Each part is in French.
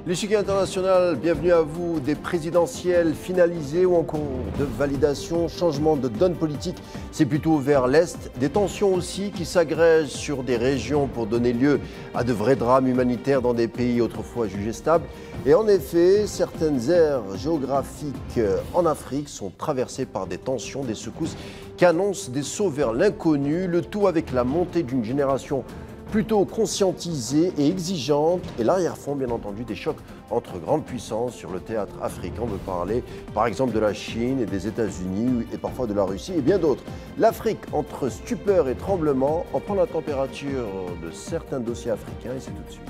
L'échiquier international, bienvenue à vous. Des présidentielles finalisées ou en cours de validation, changement de donne politique, c'est plutôt vers l'Est. Des tensions aussi qui s'agrègent sur des régions pour donner lieu à de vrais drames humanitaires dans des pays autrefois jugés stables. Et en effet, certaines aires géographiques en Afrique sont traversées par des tensions, des secousses qui annoncent des sauts vers l'inconnu, le tout avec la montée d'une génération plutôt conscientisée et exigeante, et l'arrière-fond, bien entendu, des chocs entre grandes puissances sur le théâtre africain. On veut parler, par exemple, de la Chine et des États-Unis, et parfois de la Russie, et bien d'autres. L'Afrique, entre stupeur et tremblement, en prend la température de certains dossiers africains, et c'est tout de suite.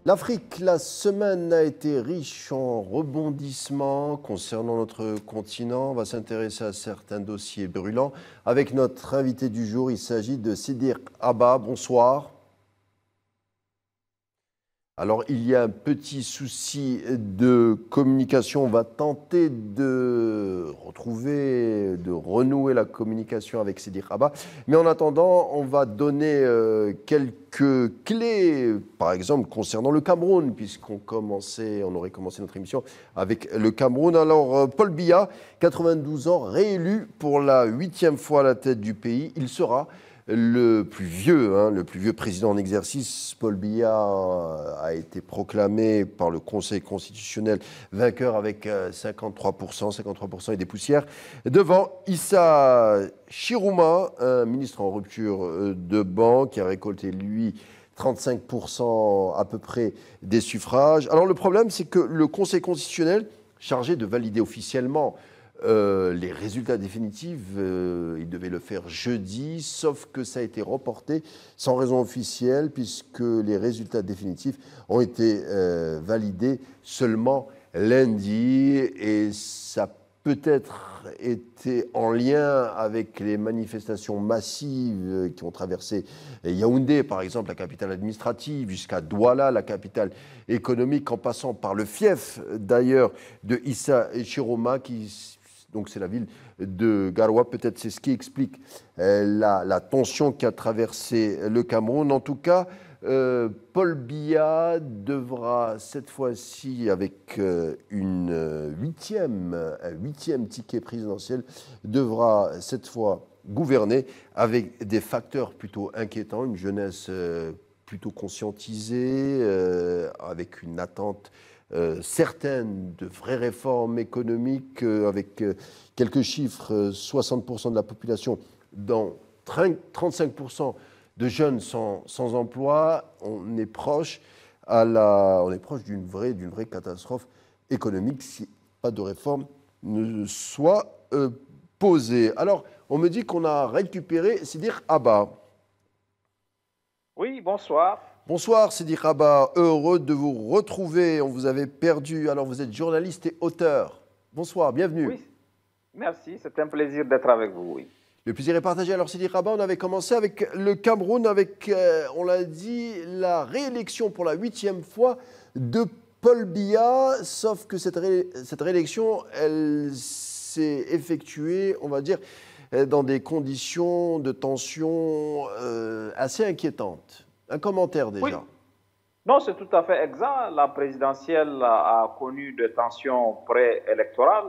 L'Afrique, la semaine a été riche en rebondissements concernant notre continent. On va s'intéresser à certains dossiers brûlants. Avec notre invité du jour, il s'agit de Siddiq Abba. Bonsoir. Alors, il y a un petit souci de communication. On va tenter de retrouver, de renouer la communication avec Siddiq Abba. Mais en attendant, on va donner quelques clés, par exemple, concernant le Cameroun, puisqu'on aurait commencé notre émission avec le Cameroun. Alors, Paul Biya, 92 ans, réélu pour la 8e fois à la tête du pays. Il sera le plus vieux président en exercice. Paul Biya a été proclamé par le Conseil constitutionnel vainqueur avec 53% et des poussières, devant Issa Chirouma, un ministre en rupture de banc qui a récolté, lui, 35% à peu près des suffrages. Alors le problème, c'est que le Conseil constitutionnel, chargé de valider officiellement les résultats définitifs, il devait le faire jeudi, sauf que ça a été reporté sans raison officielle, puisque les résultats définitifs ont été validés seulement lundi, et ça peut-être été en lien avec les manifestations massives qui ont traversé Yaoundé, par exemple, la capitale administrative, jusqu'à Douala, la capitale économique, en passant par le fief, d'ailleurs, de Issa Chiroma, donc c'est la ville de Garoua. Peut-être c'est ce qui explique la tension qui a traversé le Cameroun. En tout cas, Paul Biya devra cette fois-ci, avec un huitième ticket présidentiel, devra cette fois gouverner avec des facteurs plutôt inquiétants, une jeunesse plutôt conscientisée, avec une attente certaines de vraies réformes économiques, avec quelques chiffres, 60% de la population, dont 35% de jeunes sans emploi. On est proche d'une vraie catastrophe économique si pas de réforme ne soit posée. Alors, on me dit qu'on a récupéré Siddiq Abba. Oui, bonsoir. Bonsoir Siddiq Abba, heureux de vous retrouver. On vous avait perdu. Alors vous êtes journaliste et auteur. Bonsoir, bienvenue. Oui, merci, c'est un plaisir d'être avec vous. Oui. Le plaisir est partagé. Alors Siddiq Abba, on avait commencé avec le Cameroun, avec, on l'a dit, la réélection pour la 8e fois de Paul Biya, sauf que cette réélection, elle s'est effectuée, on va dire, dans des conditions de tension assez inquiétantes. Un commentaire déjà. Oui. Non, c'est tout à fait exact. La présidentielle a connu des tensions préélectorales.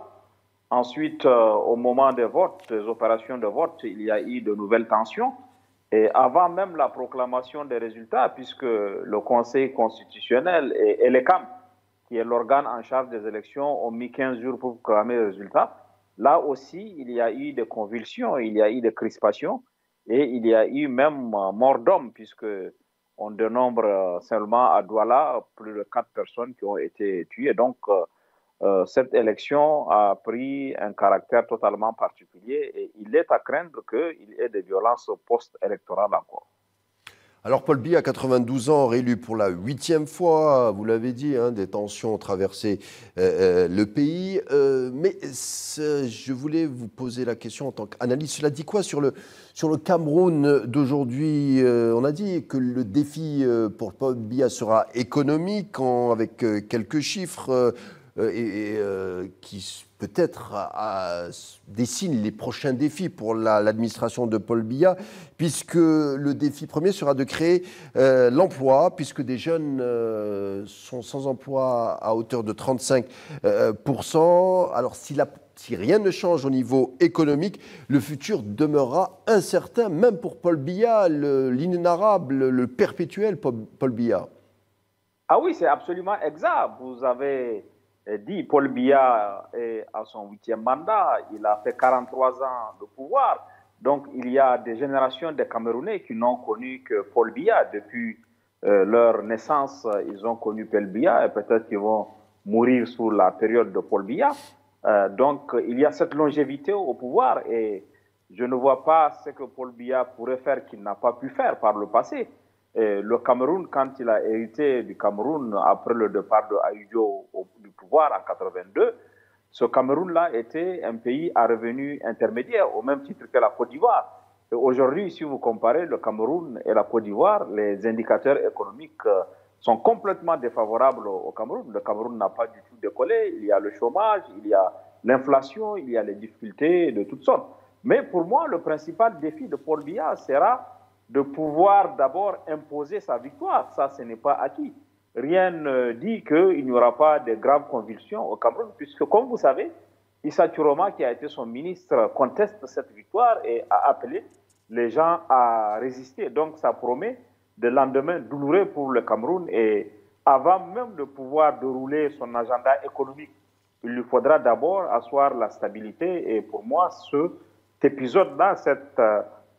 Ensuite, au moment des votes, des opérations de vote, il y a eu de nouvelles tensions. Et avant même la proclamation des résultats, puisque le Conseil constitutionnel et l'ECAM, qui est l'organe en charge des élections, ont mis 15 jours pour proclamer les résultats, là aussi, il y a eu des convulsions, il y a eu des crispations, et il y a eu même mort d'homme, puisque on dénombre seulement à Douala plus de 4 personnes qui ont été tuées. Donc, cette élection a pris un caractère totalement particulier et il est à craindre qu'il y ait des violences post-électorales encore. Alors Paul Biya, 92 ans, réélu pour la 8e fois, vous l'avez dit, des tensions ont traversé le pays. Mais je voulais vous poser la question en tant qu'analyste. Cela dit quoi sur le Cameroun d'aujourd'hui? On a dit que le défi pour Paul Biya sera économique, avec quelques chiffres qui peut-être dessine les prochains défis pour l'administration de Paul Biya, puisque le défi premier sera de créer l'emploi, puisque des jeunes sont sans emploi à hauteur de 35%. Alors si rien ne change au niveau économique, le futur demeurera incertain, même pour Paul Biya, l'inénarrable, le perpétuel Paul Biya. Ah oui, c'est absolument exact. Vous avez dit, Paul Biya est à son 8e mandat, il a fait 43 ans de pouvoir. Donc, il y a des générations de Camerounais qui n'ont connu que Paul Biya. Depuis leur naissance, ils ont connu Paul Biya et peut-être qu'ils vont mourir sous la période de Paul Biya. Donc, il y a cette longévité au pouvoir et je ne vois pas ce que Paul Biya pourrait faire qu'il n'a pas pu faire par le passé. Le Cameroun, quand il a hérité du Cameroun après le départ de Ahidjo du pouvoir en 82, ce Cameroun-là était un pays à revenus intermédiaires, au même titre que la Côte d'Ivoire. Et aujourd'hui, si vous comparez le Cameroun et la Côte d'Ivoire, les indicateurs économiques sont complètement défavorables au Cameroun. Le Cameroun n'a pas du tout décollé, il y a le chômage, il y a l'inflation, il y a les difficultés de toutes sortes. Mais pour moi, le principal défi de Paul Biya sera de pouvoir d'abord imposer sa victoire. Ça, ce n'est pas acquis. Rien ne dit qu'il n'y aura pas de graves convulsions au Cameroun, puisque, comme vous savez, Issa Chiroma, qui a été son ministre, conteste cette victoire et a appelé les gens à résister. Donc, ça promet des lendemains douloureux pour le Cameroun. Et avant même de pouvoir dérouler son agenda économique, il lui faudra d'abord asseoir la stabilité. Et pour moi, cet épisode-là, cette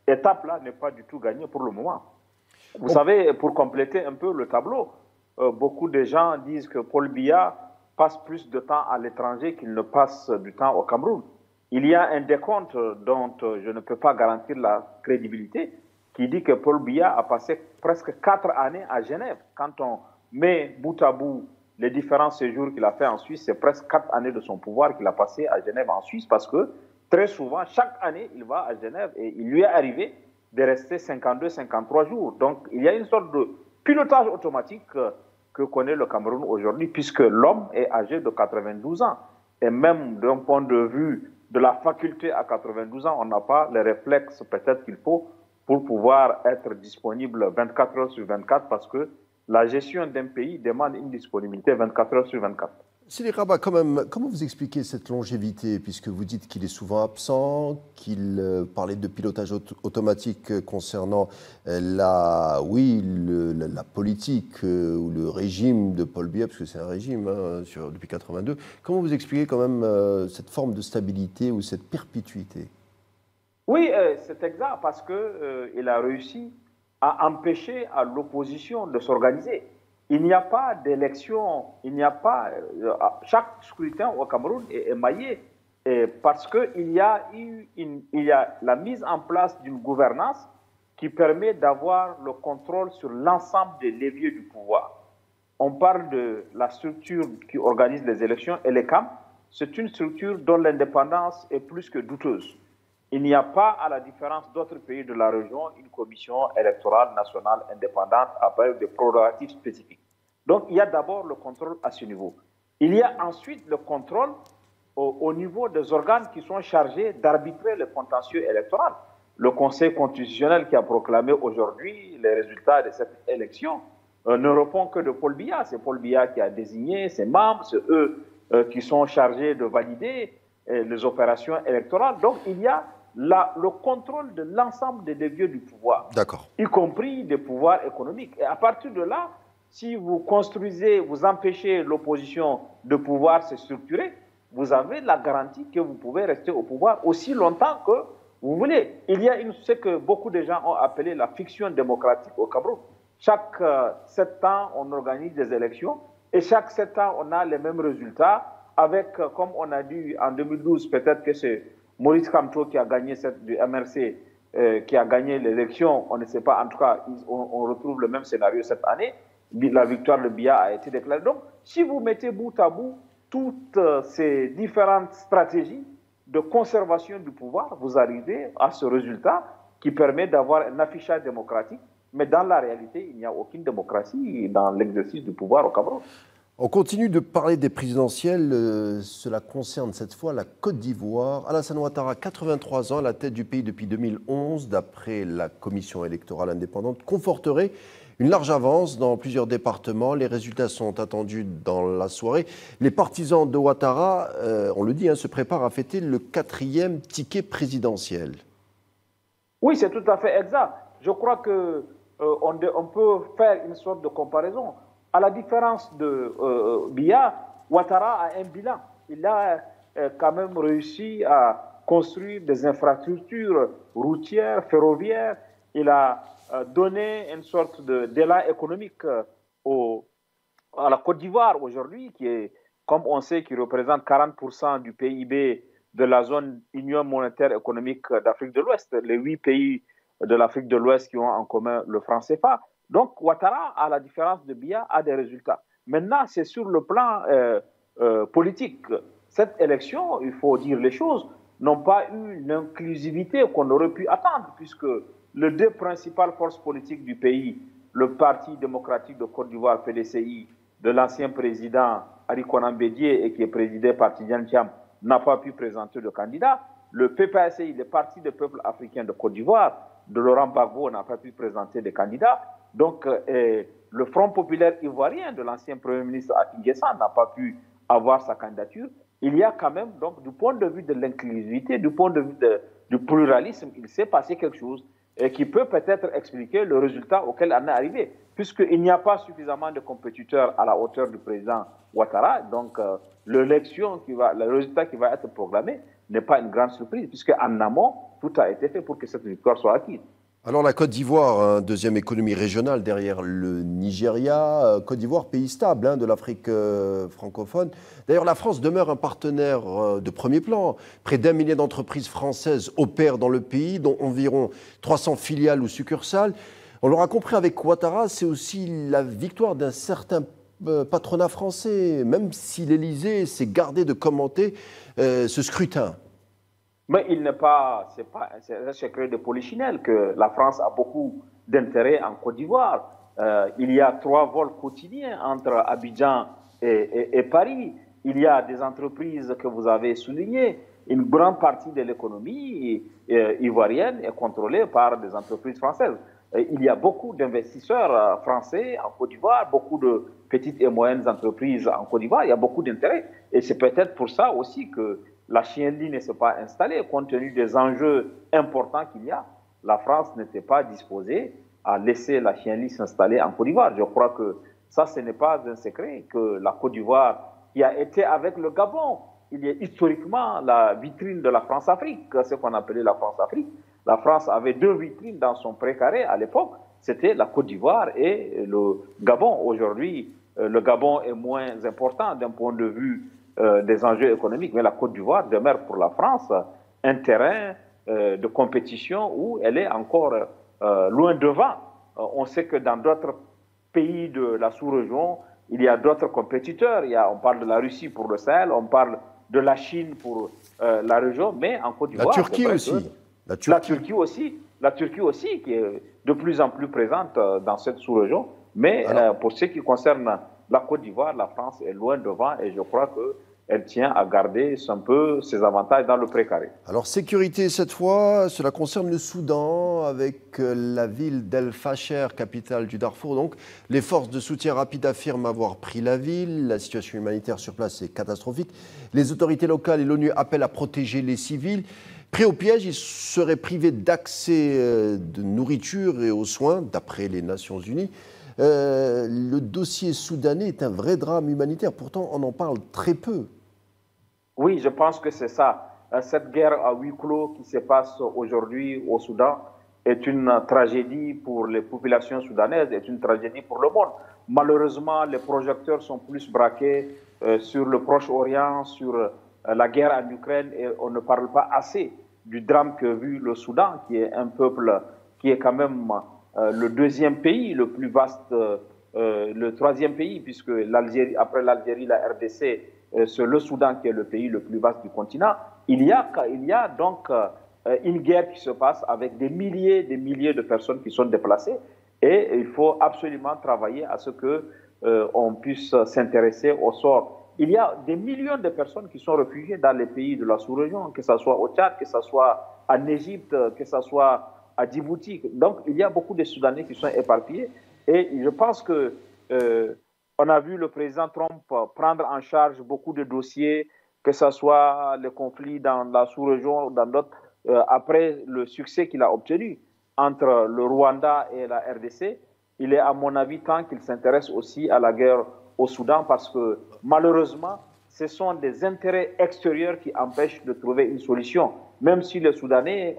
étape-là n'est pas du tout gagnée pour le moment. Vous savez, pour compléter un peu le tableau, beaucoup de gens disent que Paul Biya passe plus de temps à l'étranger qu'il ne passe du temps au Cameroun. Il y a un décompte dont je ne peux pas garantir la crédibilité qui dit que Paul Biya a passé presque 4 années à Genève. Quand on met bout à bout les différents séjours qu'il a fait en Suisse, c'est presque 4 années de son pouvoir qu'il a passé à Genève en Suisse parce que très souvent, chaque année, il va à Genève et il lui est arrivé de rester 52-53 jours. Donc, il y a une sorte de pilotage automatique que connaît le Cameroun aujourd'hui, puisque l'homme est âgé de 92 ans. Et même d'un point de vue de la faculté à 92 ans, on n'a pas les réflexes peut-être qu'il faut pour pouvoir être disponible 24 heures sur 24, parce que la gestion d'un pays demande une disponibilité 24 heures sur 24. Sidi Rabat, comment vous expliquez cette longévité, puisque vous dites qu'il est souvent absent, qu'il parlait de pilotage automatique concernant la politique ou le régime de Paul Biya, parce que c'est un régime depuis 82. Comment vous expliquez quand même cette forme de stabilité ou cette perpétuité? Oui, c'est exact, parce qu'il a réussi à empêcher à l'opposition de s'organiser. Il n'y a pas d'élection, chaque scrutin au Cameroun est émaillé parce qu'il y a la mise en place d'une gouvernance qui permet d'avoir le contrôle sur l'ensemble des leviers du pouvoir. On parle de la structure qui organise les élections, et l'ECAM, c'est une structure dont l'indépendance est plus que douteuse. Il n'y a pas, à la différence d'autres pays de la région, une commission électorale nationale indépendante avec des prérogatives spécifiques. Donc, il y a d'abord le contrôle à ce niveau. Il y a ensuite le contrôle au niveau des organes qui sont chargés d'arbitrer le contentieux électoral. Le Conseil constitutionnel qui a proclamé aujourd'hui les résultats de cette élection ne répond que de Paul Biya. C'est Paul Biya qui a désigné ses membres, c'est eux qui sont chargés de valider les opérations électorales. Donc, il y a le contrôle de l'ensemble des leviers du pouvoir, y compris des pouvoirs économiques. Et à partir de là, si vous construisez, vous empêchez l'opposition de pouvoir se structurer, vous avez la garantie que vous pouvez rester au pouvoir aussi longtemps que vous voulez. Il y a ce que beaucoup de gens ont appelé la fiction démocratique au Cameroun. Chaque 7 ans, on organise des élections et chaque 7 ans, on a les mêmes résultats avec, comme on a dit en 2012, peut-être que c'est Maurice Kamto qui a gagné du MRC, qui a gagné l'élection, on ne sait pas, en tout cas, on retrouve le même scénario cette année. La victoire de Biya a été déclarée. Donc, si vous mettez bout à bout toutes ces différentes stratégies de conservation du pouvoir, vous arrivez à ce résultat qui permet d'avoir un affichage démocratique. Mais dans la réalité, il n'y a aucune démocratie dans l'exercice du pouvoir au Cameroun. On continue de parler des présidentielles. Cela concerne cette fois la Côte d'Ivoire. Alassane Ouattara, 83 ans, à la tête du pays depuis 2011, d'après la Commission électorale indépendante, conforterait une large avance dans plusieurs départements. Les résultats sont attendus dans la soirée. Les partisans de Ouattara, on le dit, se préparent à fêter le 4e ticket présidentiel. Oui, c'est tout à fait exact. Je crois qu'on peut faire une sorte de comparaison. À la différence de Biya, Ouattara a un bilan. Il a quand même réussi à construire des infrastructures routières, ferroviaires. Il a donné une sorte d'élan économique à la Côte d'Ivoire aujourd'hui, qui est, comme on sait, qui représente 40% du PIB de la zone Union monétaire économique d'Afrique de l'Ouest, les 8 pays de l'Afrique de l'Ouest qui ont en commun le franc CFA. Donc, Ouattara, à la différence de Biya, a des résultats. Maintenant, c'est sur le plan politique. Cette élection, il faut dire les choses, n'ont pas eu l'inclusivité qu'on aurait pu attendre, puisque les deux principales forces politiques du pays, le Parti démocratique de Côte d'Ivoire, PDCI, de l'ancien président Ari Konan Bédié et qui est présidé par Tidjane Thiam, n'a pas pu présenter de candidat. Le PPACI, le Parti des peuples africains de Côte d'Ivoire, de Laurent Gbagbo, n'a pas pu présenter de candidat. Donc, le Front populaire ivoirien de l'ancien Premier ministre Akin Guessan n'a pas pu avoir sa candidature. Il y a quand même, donc, du point de vue de l'inclusivité, du point de vue du pluralisme, il s'est passé quelque chose qui peut peut-être expliquer le résultat auquel on est arrivé, puisqu'il n'y a pas suffisamment de compétiteurs à la hauteur du président Ouattara. Donc, le résultat qui va être proclamé n'est pas une grande surprise, puisqu'en amont, tout a été fait pour que cette victoire soit acquise. Alors la Côte d'Ivoire, deuxième économie régionale derrière le Nigeria, Côte d'Ivoire, pays stable de l'Afrique francophone. D'ailleurs, la France demeure un partenaire de premier plan. Près d'1 millier d'entreprises françaises opèrent dans le pays, dont environ 300 filiales ou succursales. On l'aura compris avec Ouattara, c'est aussi la victoire d'un certain patronat français, même si l'Élysée s'est gardé de commenter ce scrutin. Mais il n'est pas, c'est un secret de polichinelle que la France a beaucoup d'intérêt en Côte d'Ivoire. Il y a 3 vols quotidiens entre Abidjan et Paris. Il y a des entreprises que vous avez soulignées. Une grande partie de l'économie ivoirienne est contrôlée par des entreprises françaises. Il y a beaucoup d'investisseurs français en Côte d'Ivoire, beaucoup de petites et moyennes entreprises en Côte d'Ivoire. Il y a beaucoup d'intérêt. Et c'est peut-être pour ça aussi que la chienlit ne s'est pas installée, compte tenu des enjeux importants qu'il y a. La France n'était pas disposée à laisser la chienlit s'installer en Côte d'Ivoire. Je crois que ça, ce n'est pas un secret, que la Côte d'Ivoire, qui a été avec le Gabon, il est historiquement la vitrine de la France-Afrique, ce qu'on appelait la France-Afrique. La France avait 2 vitrines dans son précaré à l'époque, c'était la Côte d'Ivoire et le Gabon. Aujourd'hui, le Gabon est moins important d'un point de vue des enjeux économiques, mais la Côte d'Ivoire demeure pour la France un terrain de compétition où elle est encore loin devant. On sait que dans d'autres pays de la sous-région, il y a d'autres compétiteurs. On parle de la Russie pour le Sahel, on parle de la Chine pour la région, mais en Côte d'Ivoire... La Turquie aussi. La Turquie aussi, qui est de plus en plus présente dans cette sous-région. Mais pour ce qui concerne la Côte d'Ivoire, la France est loin devant et je crois qu'elle tient à garder un peu ses avantages dans le précaré. Alors, sécurité cette fois, cela concerne le Soudan avec la ville d'El Fasher, capitale du Darfour. Donc, les forces de soutien rapide affirment avoir pris la ville. La situation humanitaire sur place est catastrophique. Les autorités locales et l'ONU appellent à protéger les civils. Pris au piège, ils seraient privés d'accès de nourriture et aux soins, d'après les Nations Unies. Le dossier soudanais est un vrai drame humanitaire. Pourtant, on en parle très peu. Oui, je pense que c'est ça. Cette guerre à huis clos qui se passe aujourd'hui au Soudan est une tragédie pour les populations soudanaises, est une tragédie pour le monde. Malheureusement, les projecteurs sont plus braqués sur le Proche-Orient, sur la guerre en Ukraine, et on ne parle pas assez du drame que vit le Soudan, qui est un peuple qui est quand même le 2e pays le plus vaste, le 3e pays, puisque après l'Algérie, la RDC, c'est le Soudan qui est le pays le plus vaste du continent. Il y a donc une guerre qui se passe avec des milliers de personnes qui sont déplacées, et il faut absolument travailler à ce que on puisse s'intéresser au sort. Il y a des millions de personnes qui sont réfugiées dans les pays de la sous-région, que ce soit au Tchad, que ce soit en Égypte, que ce soit à Djibouti. Donc, il y a beaucoup de Soudanais qui sont éparpillés. Et je pense que on a vu le président Trump prendre en charge beaucoup de dossiers, que ce soit les conflits dans la sous-région ou dans d'autres, après le succès qu'il a obtenu entre le Rwanda et la RDC. Il est, à mon avis, temps qu'il s'intéresse aussi à la guerre au Soudan parce que, malheureusement, ce sont des intérêts extérieurs qui empêchent de trouver une solution. Même si les Soudanais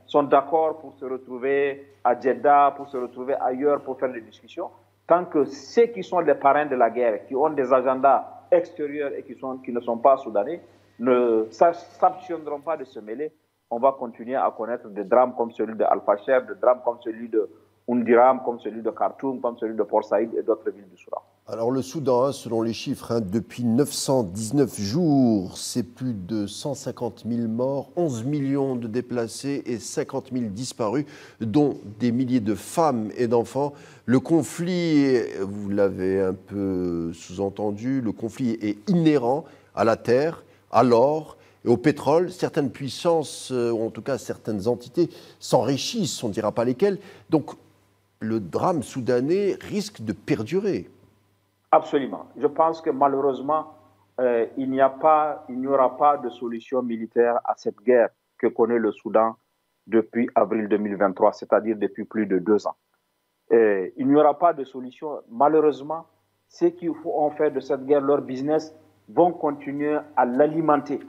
sont d'accord pour se retrouver à Jeddah, pour se retrouver ailleurs, pour faire des discussions, tant que ceux qui sont les parrains de la guerre, qui ont des agendas extérieurs et qui ne sont pas soudanais, ne s'abstiendront pas de se mêler, on va continuer à connaître des drames comme celui de Al-Fasher, des drames comme celui de Undiram, comme celui de Khartoum, comme celui de Port Saïd et d'autres villes du Soudan. Alors le Soudan, selon les chiffres, depuis 919 jours, c'est plus de 150 000 morts, 11 millions de déplacés et 50 000 disparus, dont des milliers de femmes et d'enfants. Le conflit, vous l'avez un peu sous-entendu, le conflit est inhérent à la terre, à l'or et au pétrole. Certaines puissances, ou en tout cas certaines entités, s'enrichissent, on ne dira pas lesquelles. Donc le drame soudanais risque de perdurer. Absolument. Je pense que malheureusement, il n'y aura pas de solution militaire à cette guerre que connaît le Soudan depuis avril 2023, c'est-à-dire depuis plus de 2 ans. Il n'y aura pas de solution. Malheureusement, ceux qui ont fait de cette guerre leur business vont continuer à l'alimenter,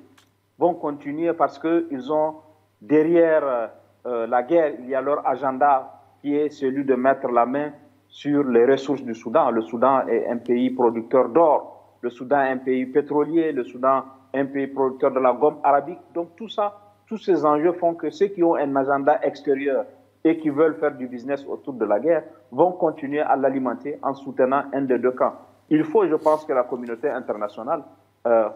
vont continuer parce qu'ils ont derrière la guerre, il y a leur agenda qui est celui de mettre la main sur les ressources du Soudan. Le Soudan est un pays producteur d'or, le Soudan est un pays pétrolier, le Soudan est un pays producteur de la gomme arabique. Donc tout ça, tous ces enjeux font que ceux qui ont un agenda extérieur et qui veulent faire du business autour de la guerre vont continuer à l'alimenter en soutenant un des deux camps. Il faut, je pense, que la communauté internationale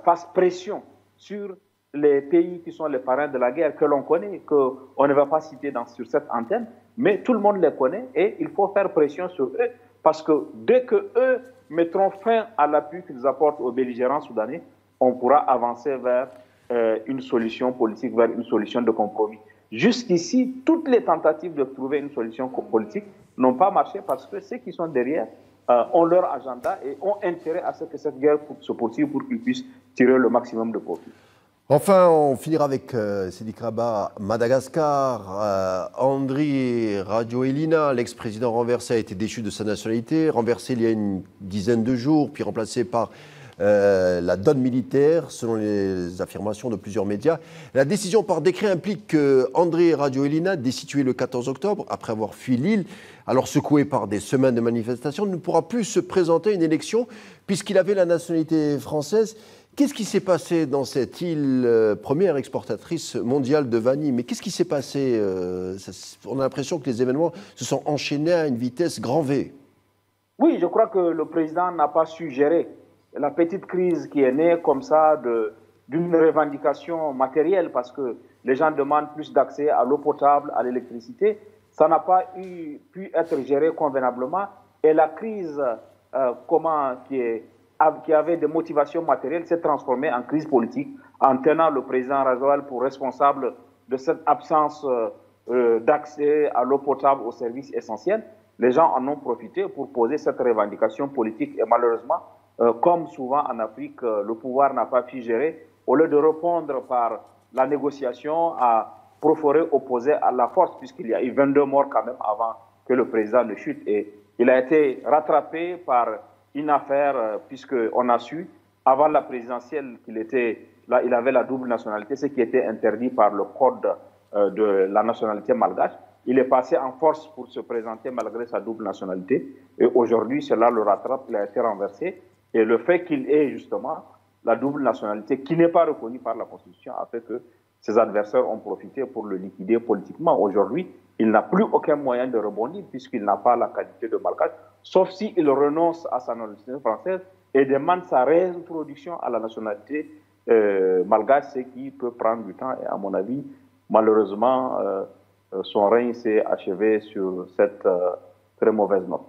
fasse pression sur les pays qui sont les parrains de la guerre, que l'on connaît, qu'on ne va pas citer sur cette antenne, mais tout le monde les connaît et il faut faire pression sur eux parce que dès qu'eux mettront fin à l'appui qu'ils apportent aux belligérants soudanais, on pourra avancer vers une solution politique, vers une solution de compromis. Jusqu'ici, toutes les tentatives de trouver une solution politique n'ont pas marché parce que ceux qui sont derrière ont leur agenda et ont intérêt à ce que cette guerre se poursuive pour qu'ils puissent tirer le maximum de profit. Enfin, on finira avec Sédik Rabat, Madagascar. Andry Rajoelina, l'ex-président renversé, a été déchu de sa nationalité, renversé il y a une dizaine de jours, puis remplacé par la donne militaire, selon les affirmations de plusieurs médias. La décision par décret implique que Andry Rajoelina, destitué le 14 octobre, après avoir fui l'île, alors secoué par des semaines de manifestations, ne pourra plus se présenter à une élection puisqu'il avait la nationalité française. Qu'est-ce qui s'est passé dans cette île, première exportatrice mondiale de vanille? Mais qu'est-ce qui s'est passé? On a l'impression que les événements se sont enchaînés à une vitesse grand V. Oui, je crois que le président n'a pas su gérer la petite crise qui est née comme ça d'une revendication matérielle parce que les gens demandent plus d'accès à l'eau potable, à l'électricité. Ça n'a pas pu être géré convenablement et la crise qui avait des motivations matérielles s'est transformée en crise politique en tenant le président Rajoel pour responsable de cette absence d'accès à l'eau potable aux services essentiels. Les gens en ont profité pour poser cette revendication politique et malheureusement, comme souvent en Afrique, le pouvoir n'a pas pu gérer. Au lieu de répondre par la négociation, à Proforé opposé à la force, puisqu'il y a eu 22 morts quand même avant que le président ne chute. Et il a été rattrapé par une affaire, puisqu'on a su, avant la présidentielle, il avait la double nationalité, ce qui était interdit par le code de la nationalité malgache. Il est passé en force pour se présenter malgré sa double nationalité. Et aujourd'hui, cela le rattrape, il a été renversé. Et le fait qu'il ait justement la double nationalité, qui n'est pas reconnue par la Constitution, a fait que ses adversaires ont profité pour le liquider politiquement. Aujourd'hui, il n'a plus aucun moyen de rebondir puisqu'il n'a pas la qualité de malgache, sauf s'il renonce à sa nationalité française et demande sa réintroduction à la nationalité malgache, ce qui peut prendre du temps. Et à mon avis, malheureusement, son règne s'est achevé sur cette très mauvaise note.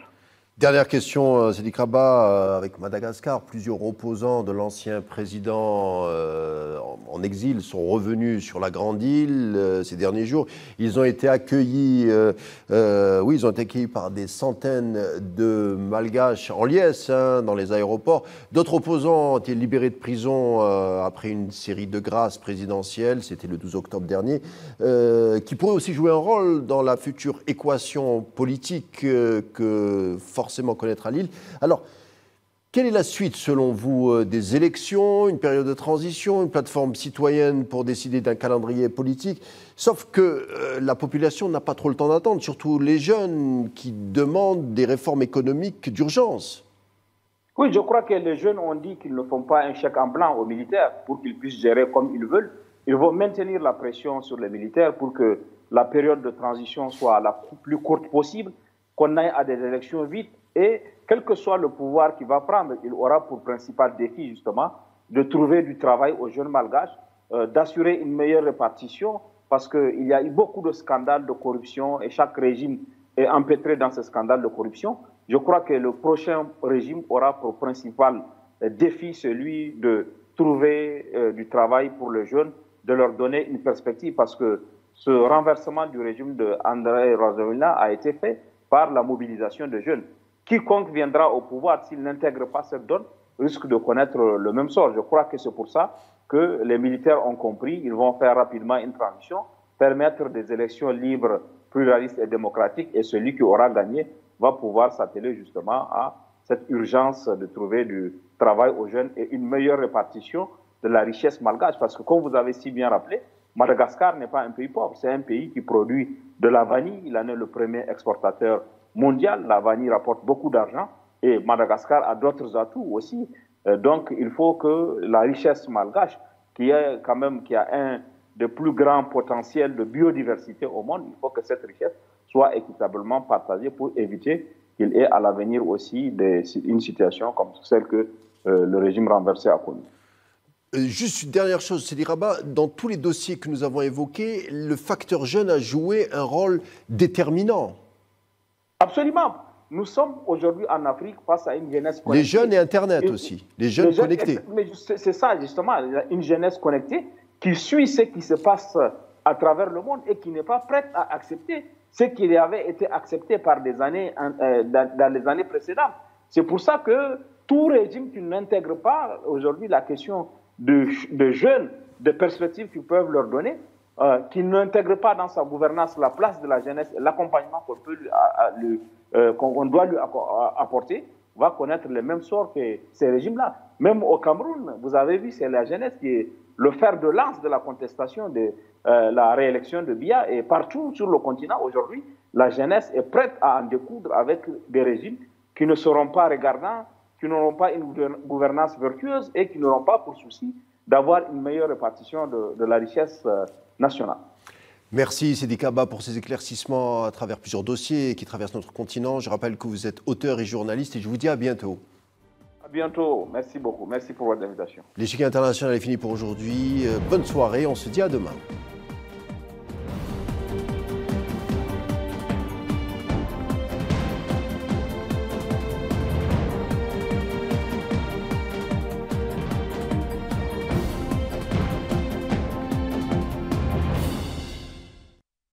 Dernière question, Sidi Kaba, avec Madagascar, plusieurs opposants de l'ancien président en exil sont revenus sur la Grande Île ces derniers jours. Ils ont été accueillis, ils ont été accueillis par des centaines de Malgaches en liesse dans les aéroports. D'autres opposants ont été libérés de prison après une série de grâces présidentielles, c'était le 12 octobre dernier, qui pourraient aussi jouer un rôle dans la future équation politique que forcément connaîtra l'île. Alors, quelle est la suite, selon vous, des élections, une période de transition, une plateforme citoyenne pour décider d'un calendrier politique? Sauf que la population n'a pas trop le temps d'attendre, surtout les jeunes qui demandent des réformes économiques d'urgence. Oui, je crois que les jeunes ont dit qu'ils ne font pas un chèque en blanc aux militaires pour qu'ils puissent gérer comme ils veulent. Ils vont maintenir la pression sur les militaires pour que la période de transition soit la plus courte possible, qu'on aille à des élections vite. Et quel que soit le pouvoir qu'il va prendre, il aura pour principal défi, justement, de trouver du travail aux jeunes malgaches, d'assurer une meilleure répartition, parce qu'il y a eu beaucoup de scandales de corruption et chaque régime est empêtré dans ces scandales de corruption. Je crois que le prochain régime aura pour principal défi celui de trouver du travail pour les jeunes, de leur donner une perspective, parce que ce renversement du régime de André Rajoelina a été fait par la mobilisation des jeunes. Quiconque viendra au pouvoir, s'il n'intègre pas cette donne, risque de connaître le même sort. Je crois que c'est pour ça que les militaires ont compris, ils vont faire rapidement une transition, permettre des élections libres, pluralistes et démocratiques, et celui qui aura gagné va pouvoir s'atteler justement à cette urgence de trouver du travail aux jeunes et une meilleure répartition de la richesse malgache. Parce que, comme vous avez si bien rappelé, Madagascar n'est pas un pays pauvre, c'est un pays qui produit de la vanille, il en est le premier exportateur mondial, la vanille rapporte beaucoup d'argent et Madagascar a d'autres atouts aussi. Donc il faut que la richesse malgache, qui a un des plus grands potentiels de biodiversité au monde, il faut que cette richesse soit équitablement partagée pour éviter qu'il y ait à l'avenir aussi une situation comme celle que le régime renversé a connue. Juste une dernière chose, Sidi Kaba, dans tous les dossiers que nous avons évoqués, le facteur jeune a joué un rôle déterminant. Absolument. Nous sommes aujourd'hui en Afrique face à une jeunesse connectée. Les jeunes et Internet aussi, les jeunes connectés. C'est ça justement, une jeunesse connectée qui suit ce qui se passe à travers le monde et qui n'est pas prête à accepter ce qui avait été accepté par dans les années précédentes. C'est pour ça que tout régime qui n'intègre pas aujourd'hui la question de jeunes, de perspectives qu'ils peuvent leur donner, qui n'intègre pas dans sa gouvernance la place de la jeunesse, l'accompagnement qu'on doit lui apporter, va connaître le même sort que ces régimes-là. Même au Cameroun, vous avez vu, c'est la jeunesse qui est le fer de lance de la contestation de la réélection de Biya. Et partout sur le continent, aujourd'hui, la jeunesse est prête à en découdre avec des régimes qui ne seront pas regardants, qui n'auront pas une gouvernance vertueuse et qui n'auront pas pour souci d'avoir une meilleure répartition de la richesse nationale. Merci Sidi Kaba pour ces éclaircissements à travers plusieurs dossiers qui traversent notre continent. Je rappelle que vous êtes auteur et journaliste et je vous dis à bientôt. À bientôt, merci beaucoup, merci pour votre invitation. L'échiquier international est fini pour aujourd'hui. Bonne soirée, on se dit à demain.